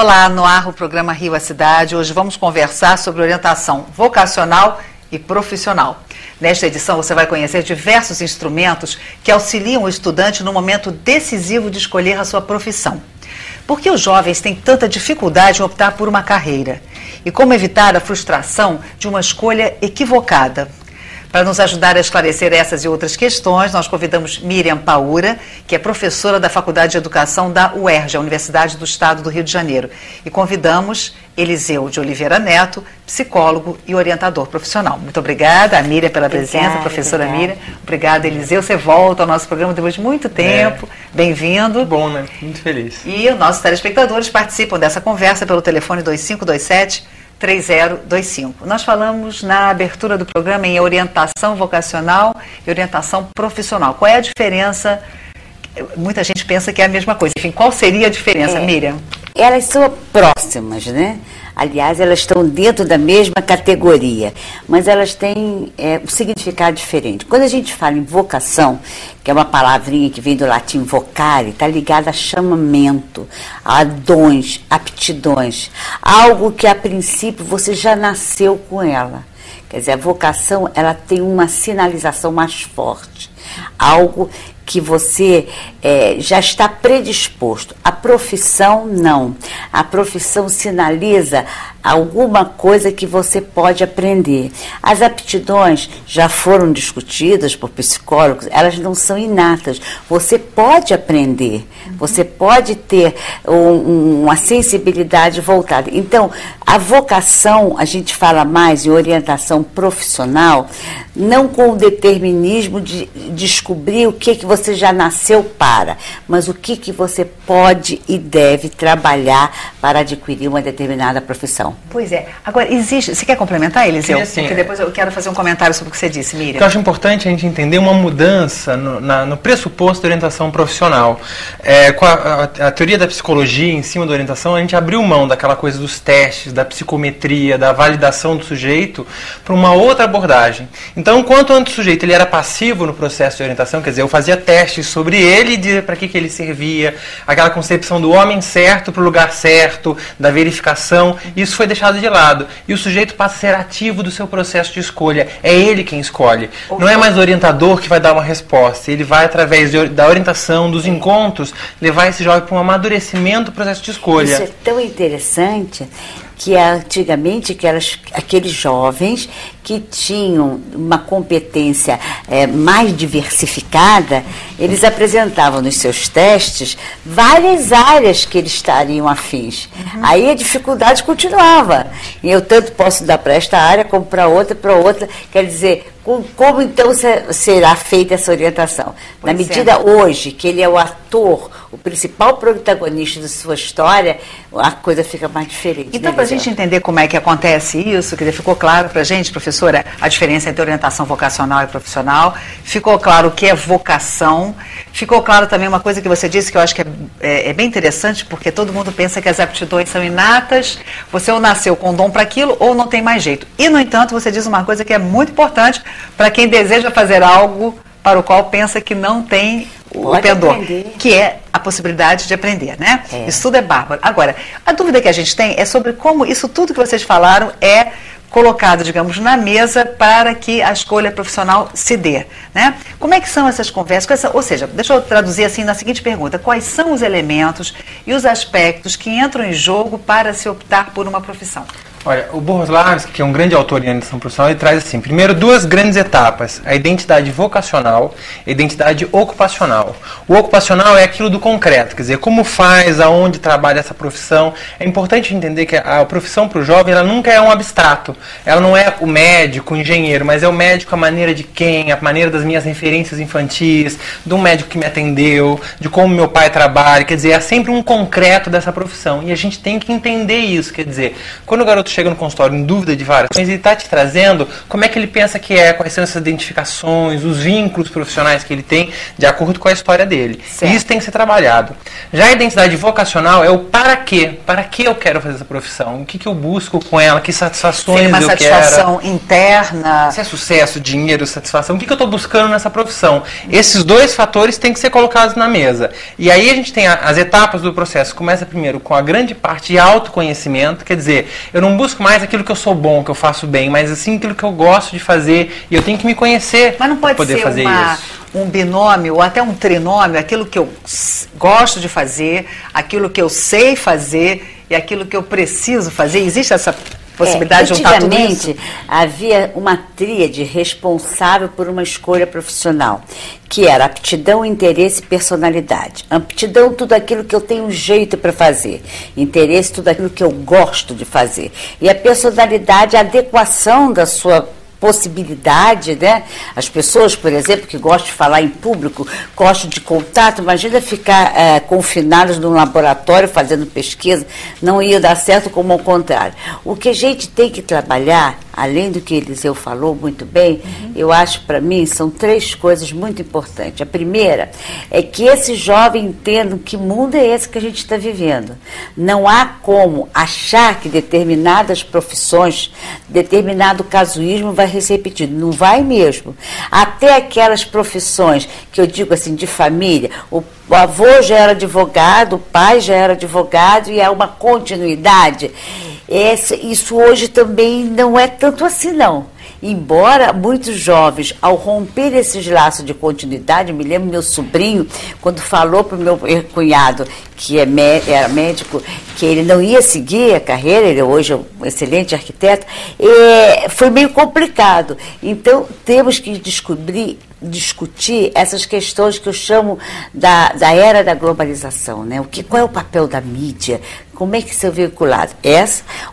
Olá, no ar o programa Rio a Cidade. Hoje vamos conversar sobre orientação vocacional e profissional. Nesta edição você vai conhecer diversos instrumentos que auxiliam o estudante no momento decisivo de escolher a sua profissão. Por que os jovens têm tanta dificuldade em optar por uma carreira? E como evitar a frustração de uma escolha equivocada? Para nos ajudar a esclarecer essas e outras questões, nós convidamos Miriam Paura, que é professora da Faculdade de Educação da UERJ, a Universidade do Estado do Rio de Janeiro. E convidamos Eliseu de Oliveira Neto, psicólogo e orientador profissional. Muito obrigada, Miriam, pela presença, professora Miriam. Obrigada, Eliseu. Você volta ao nosso programa depois de muito tempo. Bem-vindo. Bom, né? Muito feliz. E os nossos telespectadores participam dessa conversa pelo telefone 2527-3025. Nós falamos na abertura do programa em orientação vocacional e orientação profissional. Qual é a diferença? Muita gente pensa que é a mesma coisa. Enfim, qual seria a diferença, Miriam? Elas são próximas, né? Aliás, elas estão dentro da mesma categoria, mas elas têm um significado diferente. Quando a gente fala em vocação, que é uma palavrinha que vem do latim vocare, está ligada a chamamento, a dons, aptidões, algo que a princípio você já nasceu com ela. Quer dizer, a vocação, ela tem uma sinalização mais forte, algo que você já está predisposto. A profissão, não. A profissão sinaliza alguma coisa que você pode aprender. As aptidões já foram discutidas por psicólogos, elas não são inatas. Você pode aprender, você pode ter uma sensibilidade voltada. Então, a vocação, a gente fala mais em orientação profissional, não com o determinismo de descobrir o que você já nasceu para, mas o que você pode e deve trabalhar para adquirir uma determinada profissão. Pois é. Agora, existe... Você quer complementar, Eliseu? Sim, porque depois eu quero fazer um comentário sobre o que você disse, Miriam. Eu acho importante a gente entender uma mudança no pressuposto da orientação profissional. Com a teoria da psicologia em cima da orientação, a gente abriu mão daquela coisa dos testes, da psicometria, da validação do sujeito, para uma outra abordagem. Então, enquanto antes o sujeito ele era passivo no processo de orientação, quer dizer, eu fazia testes sobre ele, de para que ele servia, aquela concepção do homem certo para o lugar certo, da verificação, isso foi deixado de lado. E o sujeito passa a ser ativo do seu processo de escolha. É ele quem escolhe. Não é mais o orientador que vai dar uma resposta. Ele vai, através da orientação, dos encontros, levar esse jovem para um amadurecimento do processo de escolha. Isso é tão interessante que antigamente aqueles jovens que tinham uma competência mais diversificada, eles apresentavam nos seus testes várias áreas que eles estariam afins. Aí a dificuldade continuava. E eu tanto posso dar para esta área como para outra, quer dizer, como então será feita essa orientação? Na medida hoje que ele é o ator, o principal protagonista da sua história, a coisa fica mais diferente. Então, para a gente entender como é que acontece isso, que ficou claro para a gente, professora, a diferença entre orientação vocacional e profissional, ficou claro o que é vocação, ficou claro também uma coisa que você disse que eu acho que é bem interessante, porque todo mundo pensa que as aptidões são inatas, você ou nasceu com dom para aquilo ou não tem mais jeito. E, no entanto, você diz uma coisa que é muito importante para quem deseja fazer algo para o qual pensa que não tem o pendor, que é a possibilidade de aprender, né? Isso tudo é bárbaro. Agora, a dúvida que a gente tem é sobre como isso tudo que vocês falaram é colocado, digamos, na mesa para que a escolha profissional se dê, né? Como é que são essas conversas? Ou seja, deixa eu traduzir assim na seguinte pergunta: quais são os elementos e os aspectos que entram em jogo para se optar por uma profissão? Olha, o Bohuslavski, que é um grande autor em orientação profissional, ele traz assim, primeiro duas grandes etapas, a identidade vocacional e a identidade ocupacional. O ocupacional é aquilo do concreto, quer dizer, como faz, aonde trabalha essa profissão. É importante entender que a profissão para o jovem, ela nunca é um abstrato, ela não é o médico, o engenheiro, mas é o médico a maneira de quem, a maneira das minhas referências infantis, de um médico que me atendeu, de como meu pai trabalha, quer dizer, é sempre um concreto dessa profissão. E a gente tem que entender isso, quer dizer, quando o garoto chega no consultório em dúvida de várias coisas, ele está te trazendo como é que ele pensa que é, quais são essas identificações, os vínculos profissionais que ele tem, de acordo com a história dele. Certo. E isso tem que ser trabalhado. Já a identidade vocacional é o para quê. Para que eu quero fazer essa profissão? O que eu busco com ela? Que satisfações eu quero? Uma satisfação interna. Se é sucesso, dinheiro, satisfação, o que eu estou buscando nessa profissão? Esses dois fatores têm que ser colocados na mesa. E aí a gente tem as etapas do processo. Começa primeiro com a grande parte de autoconhecimento, quer dizer, eu não busco mais aquilo que eu sou bom, que eu faço bem, mas assim aquilo que eu gosto de fazer, e eu tenho que me conhecer para poder fazer isso. Um binômio ou até um trinômio, aquilo que eu gosto de fazer, aquilo que eu sei fazer e aquilo que eu preciso fazer. Existe essa possibilidade de juntar tudo isso? Antigamente havia uma tríade responsável por uma escolha profissional, que era aptidão, interesse e personalidade. Aptidão, tudo aquilo que eu tenho jeito para fazer. Interesse, tudo aquilo que eu gosto de fazer. E a personalidade, a adequação da sua possibilidade, né? As pessoas, por exemplo, que gostam de falar em público, gostam de contato, imagina ficar confinados num laboratório fazendo pesquisa, não ia dar certo, como ao contrário. O que a gente tem que trabalhar, além do que Eliseu falou muito bem, eu acho, para mim, são 3 coisas muito importantes. A primeira é que esse jovem entenda que mundo é esse que a gente está vivendo. Não há como achar que determinadas profissões, determinado casuísmo vai ser repetido. Não vai mesmo. Até aquelas profissões que eu digo assim, de família, o avô já era advogado, o pai já era advogado e é uma continuidade. Isso hoje também não é tanto assim, não. Embora muitos jovens, ao romper esses laços de continuidade, me lembro meu sobrinho, quando falou para o meu cunhado, que era médico, que ele não ia seguir a carreira, ele hoje é um excelente arquiteto, foi meio complicado. Então, temos que discutir essas questões que eu chamo da era da globalização, né? Qual é o papel da mídia? Como é que isso é veiculado?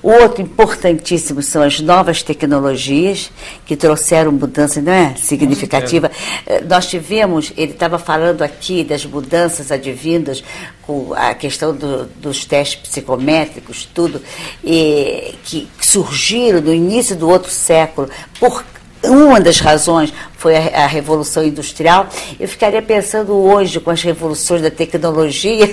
O outro importantíssimo são as novas tecnologias que trouxeram mudança, não é? Significativa. Nós tivemos, ele estava falando aqui das mudanças advindas com a questão dos testes psicométricos, tudo, que surgiram no início do outro século por uma das razões foi a Revolução Industrial. Eu ficaria pensando hoje, com as revoluções da tecnologia,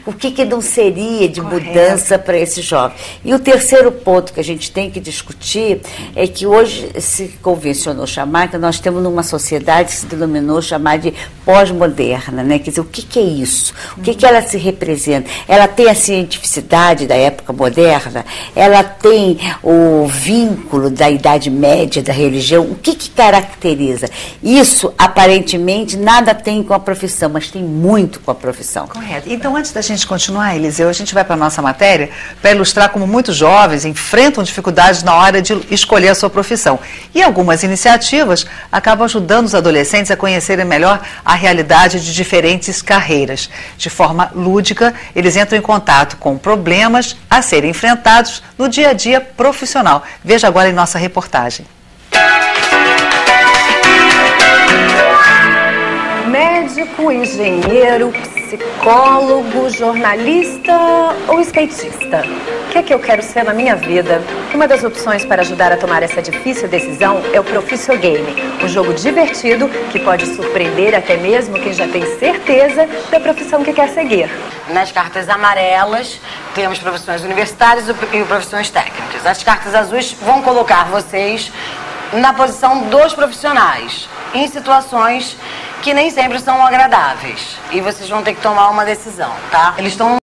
o que não seria de mudança para esse jovem. E o terceiro ponto que a gente tem que discutir é que hoje se convencionou chamar, que nós temos numa sociedade que se denominou chamar de pós-moderna, né? Quer dizer, o que é isso? O que ela se representa? Ela tem a cientificidade da época moderna? Ela tem o vínculo da Idade Média, da religião? O que caracteriza? Isso, aparentemente, nada tem com a profissão, mas tem muito com a profissão. Correto. Então, antes da gente continuar, Eliseu, a gente vai para a nossa matéria para ilustrar como muitos jovens enfrentam dificuldades na hora de escolher a sua profissão. E algumas iniciativas acabam ajudando os adolescentes a conhecerem melhor a realidade de diferentes carreiras. De forma lúdica, eles entram em contato com problemas a serem enfrentados no dia a dia profissional. Veja agora em nossa reportagem. Médico, engenheiro, psicólogo, jornalista ou skatista? O que é que eu quero ser na minha vida? Uma das opções para ajudar a tomar essa difícil decisão é o Profissio Game, um jogo divertido que pode surpreender até mesmo quem já tem certeza da profissão que quer seguir. Nas cartas amarelas temos profissões universitárias e profissões técnicas. As cartas azuis vão colocar vocês na posição dos profissionais, em situações que nem sempre são agradáveis. E vocês vão ter que tomar uma decisão, tá? Eles estão